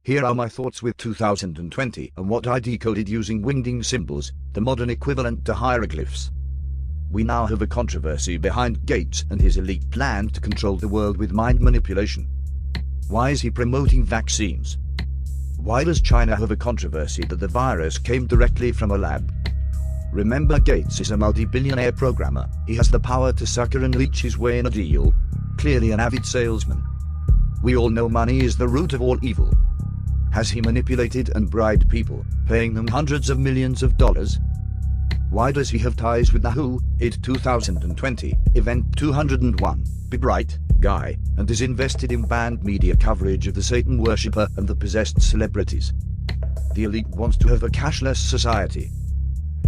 Here are my thoughts with 2020 and what I decoded using Wingdings symbols, the modern equivalent to hieroglyphs. We now have a controversy behind Gates and his elite plan to control the world with mind manipulation. Why is he promoting vaccines? Why does China have a controversy that the virus came directly from a lab? Remember, Gates is a multi-billionaire programmer. He has the power to sucker and leech his way in a deal. Clearly an avid salesman. We all know money is the root of all evil. Has he manipulated and bribed people, paying them hundreds of millions of dollars? Why does he have ties with the WHO, IT 2020, Event 201, Be Bright, Guy, and is invested in banned media coverage of the Satan worshipper and the possessed celebrities? The elite wants to have a cashless society.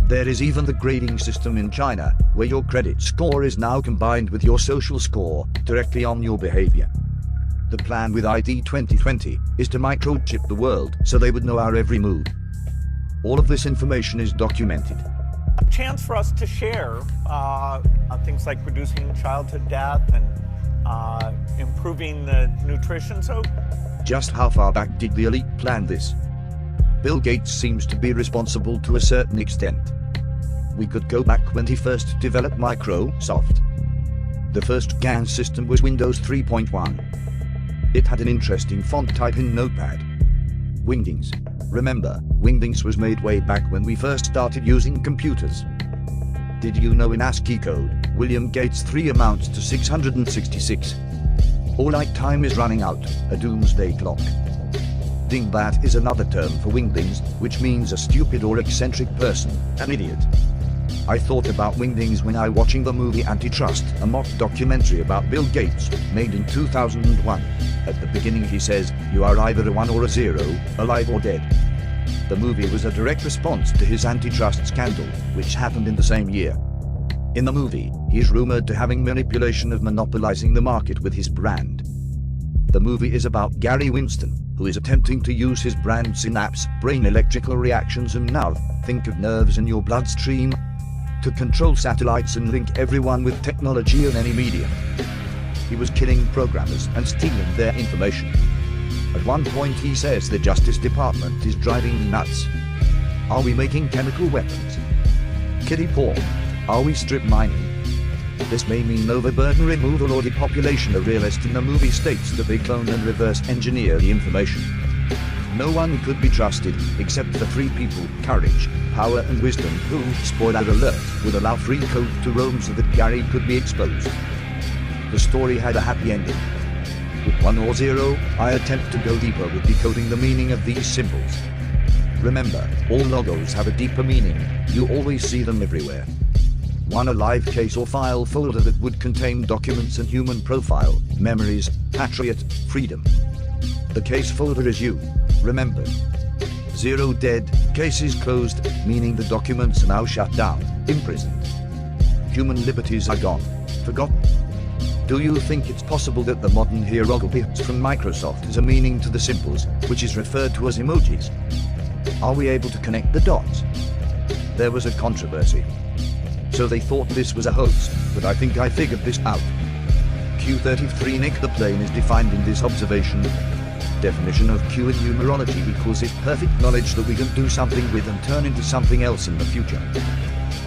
There is even the grading system in China, where your credit score is now combined with your social score, directly on your behavior. The plan with ID 2020 is to microchip the world so they would know our every move. All of this information is documented. A chance for us to share things like reducing childhood death and improving the nutrition. So, just how far back did the elite plan this? Bill Gates seems to be responsible to a certain extent. We could go back when he first developed Microsoft. The first GAN system was Windows 3.1. It had an interesting font type in Notepad. Wingdings. Remember, Wingdings was made way back when we first started using computers. Did you know in ASCII code, William Gates 3 amounts to 666? All-night time is running out, a doomsday clock. Dingbat is another term for Wingdings, which means a stupid or eccentric person, an idiot. I thought about Wingdings when I watching the movie Antitrust, a mock documentary about Bill Gates, made in 2001. At the beginning he says, you are either a 1 or a 0, alive or dead. The movie was a direct response to his antitrust scandal, which happened in the same year. In the movie, he is rumored to having manipulation of monopolizing the market with his brand. The movie is about Gary Winston, who is attempting to use his brand synapse, brain electrical reactions and nerve, think of nerves in your bloodstream, to control satellites and link everyone with technology of any medium. He was killing programmers and stealing their information. At one point he says the Justice Department is driving me nuts. Are we making chemical weapons? Kiddie porn? Are we strip mining? This may mean overburden removal or depopulation. A realist in the movie states that they clone and reverse engineer the information. No one could be trusted, except for 3 people, courage, power and wisdom, who, spoiler alert, would allow free code to roam so that Gary could be exposed. The story had a happy ending. With 1 or 0, I attempt to go deeper with decoding the meaning of these symbols. Remember, all logos have a deeper meaning, you always see them everywhere. 1 a live case or file folder that would contain documents and human profile, memories, patriot, freedom. The case folder is you, remember. 0 dead, case is closed, meaning the documents are now shut down, imprisoned. Human liberties are gone, forgotten. Do you think it's possible that the modern hieroglyphs from Microsoft has a meaning to the symbols, which is referred to as emojis? Are we able to connect the dots? There was a controversy. So they thought this was a hoax, but I think I figured this out. Q33 Nick the plane is defined in this observation. Definition of Q in numerology equals is perfect knowledge that we can do something with and turn into something else in the future.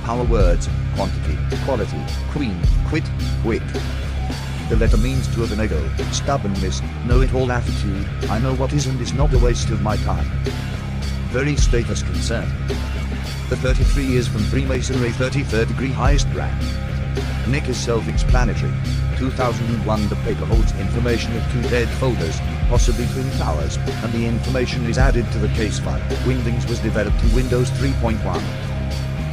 Power words, quantity, quality, queen, quit, quit. The letter means to have an ego, stubbornness, know-it-all attitude, I know what is and is not a waste of my time. Very status concern. The 33 is from Freemasonry 33rd degree highest rank. Nick is self-explanatory. 2001 the paper holds information of 2 dead folders, possibly twin towers, and the information is added to the case file. Wingdings was developed in Windows 3.1.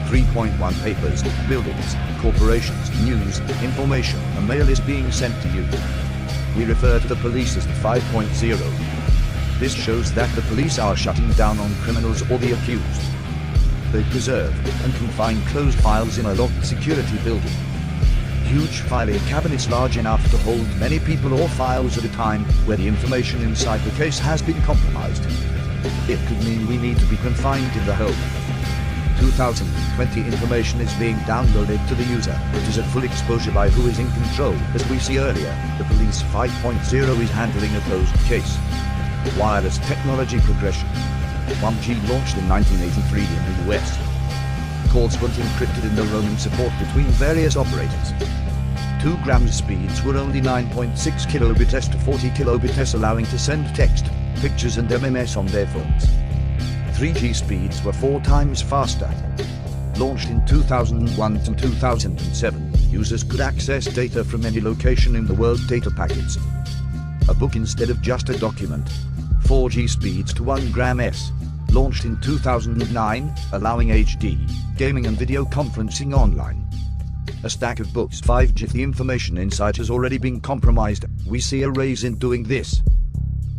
3.1 papers, buildings, corporations, news, information, and mail is being sent to you. We refer to the police as the 5.0. This shows that the police are shutting down on criminals or the accused. They preserve and confine closed files in a locked security building. Huge filing cabinets large enough to hold many people or files at a time, where the information inside the case has been compromised. It could mean we need to be confined in the home. 2020 information is being downloaded to the user, which is at full exposure by who is in control. As we see earlier, the police 5.0 is handling a closed case. Wireless technology progression. 1G launched in 1983 in the US. Calls weren't encrypted in the roaming support between various operators. 2 grams speeds were only 9.6 kilobits to 40 kilobits, allowing to send text, pictures and MMS on their phones. 3G speeds were 4 times faster. Launched in 2001 and 2007, users could access data from any location in the world, data packets. A book instead of just a document. 4G speeds to 1 gram S. Launched in 2009, allowing HD, gaming and video conferencing online. A stack of books. 5G. If the information inside has already been compromised, we see a rise in doing this.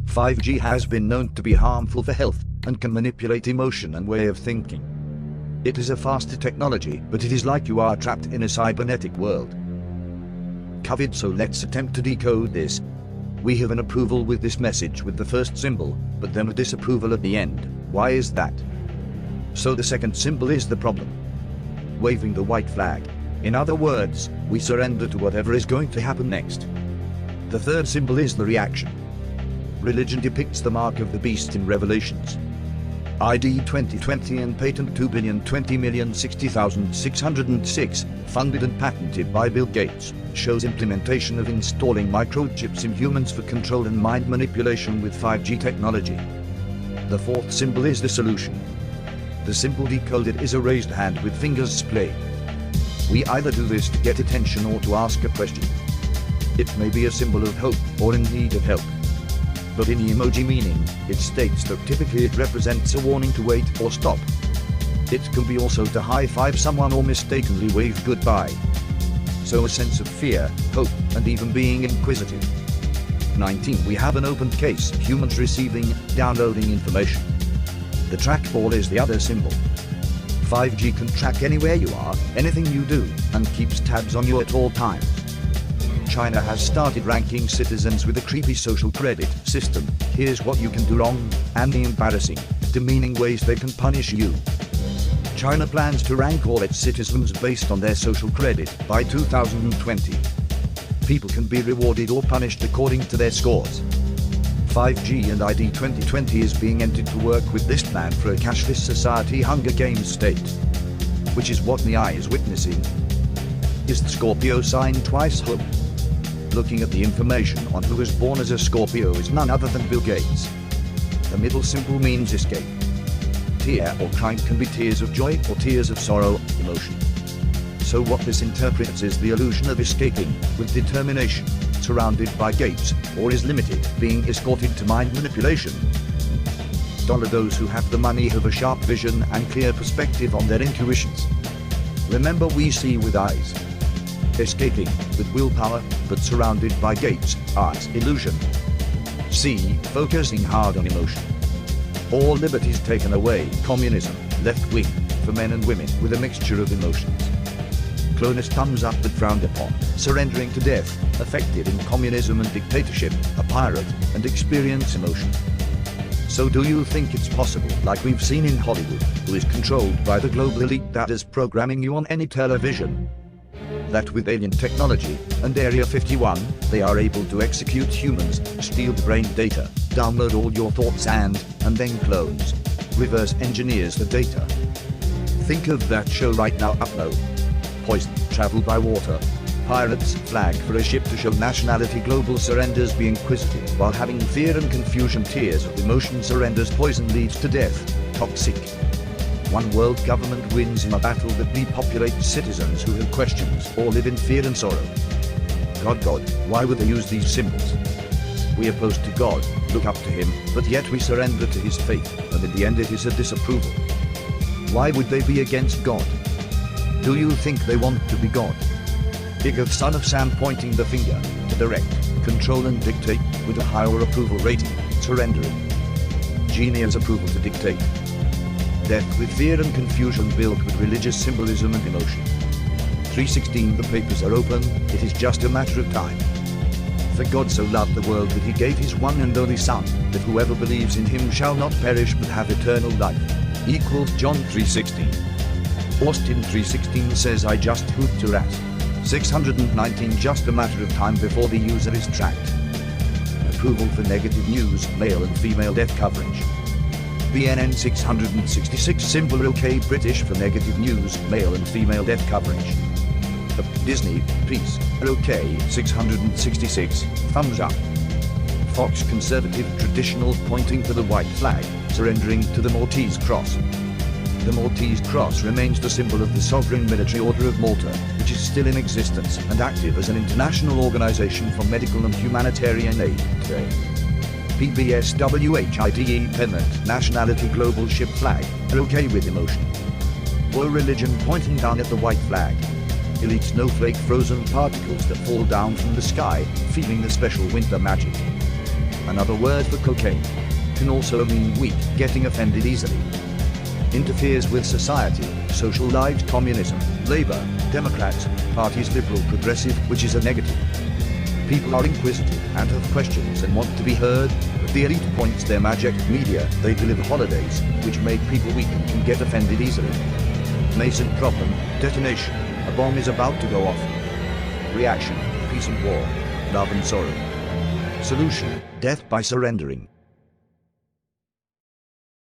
5G has been known to be harmful for health, and can manipulate emotion and way of thinking. It is a faster technology, but it is like you are trapped in a cybernetic world. Covid, so let's attempt to decode this. We have an approval with this message with the first symbol, but then a disapproval at the end. Why is that? So the second symbol is the problem. Waving the white flag. In other words, we surrender to whatever is going to happen next. The third symbol is the reaction. Religion depicts the mark of the beast in Revelations. ID 2020 and patent 2,020,060,606, funded and patented by Bill Gates, shows implementation of installing microchips in humans for control and mind manipulation with 5G technology. The fourth symbol is the solution. The symbol decoded is a raised hand with fingers splayed. We either do this to get attention or to ask a question. It may be a symbol of hope or in need of help. But in the emoji meaning, it states that typically it represents a warning to wait or stop. It can be also to high-five someone or mistakenly wave goodbye. So a sense of fear, hope, and even being inquisitive. 19. We have an open case, humans receiving, downloading information. The trackball is the other symbol. 5G can track anywhere you are, anything you do, and keeps tabs on you at all times. China has started ranking citizens with a creepy social credit system. Here's what you can do wrong, and the embarrassing, demeaning ways they can punish you. China plans to rank all its citizens based on their social credit by 2020. People can be rewarded or punished according to their scores. 5G and ID 2020 is being entered to work with this plan for a cashless society Hunger Games state. Which is what the eye is witnessing. Is the Scorpio sign twice home? Looking at the information on who was born as a Scorpio is none other than Bill Gates. The middle symbol means escape. Tear or crying can be tears of joy or tears of sorrow, emotion. So what this interprets is the illusion of escaping, with determination, surrounded by gates, or is limited, being escorted to mind manipulation. Those who have the money have a sharp vision and clear perspective on their intuitions. Remember, we see with eyes. Escaping, with willpower, but surrounded by gates, art, illusion. C, focusing hard on emotion. All liberties taken away, communism, left wing, for men and women with a mixture of emotions. Clonus thumbs up but frowned upon, surrendering to death, affected in communism and dictatorship, a pirate, and experience emotion. So do you think it's possible, like we've seen in Hollywood, who is controlled by the global elite that is programming you on any television? That with alien technology, and Area 51, they are able to execute humans, steal the brain data, download all your thoughts and then clones. Reverse engineers the data. Think of that show right now, Upload. Poison, travel by water. Pirates, flag for a ship to show nationality, global surrenders, be inquisitive while having fear and confusion, tears of emotion, surrenders, poison leads to death, toxic. One world government wins in a battle that depopulates citizens who have questions or live in fear and sorrow. God, why would they use these symbols? We oppose to God, look up to him, but yet we surrender to his faith, and in the end it is a disapproval. Why would they be against God? Do you think they want to be God? Big of Son of Sam pointing the finger, to direct, control and dictate, with a higher approval rating, surrendering. Genius approval to dictate. Death with fear and confusion built with religious symbolism and emotion. 3:16 The papers are open, it is just a matter of time. For God so loved the world that he gave his one and only Son, that whoever believes in him shall not perish but have eternal life. Equals John 3:16. Austin 3:16 says I just hooped your ass. 619 just a matter of time before the user is tracked. approval for negative news, male and female death coverage. BNN 666 symbol OK British for negative news, male and female death coverage. Disney, peace, OK 666, thumbs up. Fox conservative traditional pointing to the white flag, surrendering to the Maltese cross. The Maltese cross remains the symbol of the Sovereign Military Order of Malta, which is still in existence and active as an international organization for medical and humanitarian aid today. PBS WHIDE pennant nationality global ship flag, are okay with emotion. Or religion pointing down at the white flag. Elite snowflake frozen particles that fall down from the sky, feeling the special winter magic. Another word for cocaine. Can also mean weak, getting offended easily. Interferes with society, social lives, communism, Labour, Democrats, parties liberal progressive, which is a negative. People are inquisitive and have questions and want to be heard, but the elite points their magic media, they deliver holidays, which make people weak and can get offended easily. Nascent problem, detonation, a bomb is about to go off. Reaction, peace and war, love and sorrow. Solution, death by surrendering.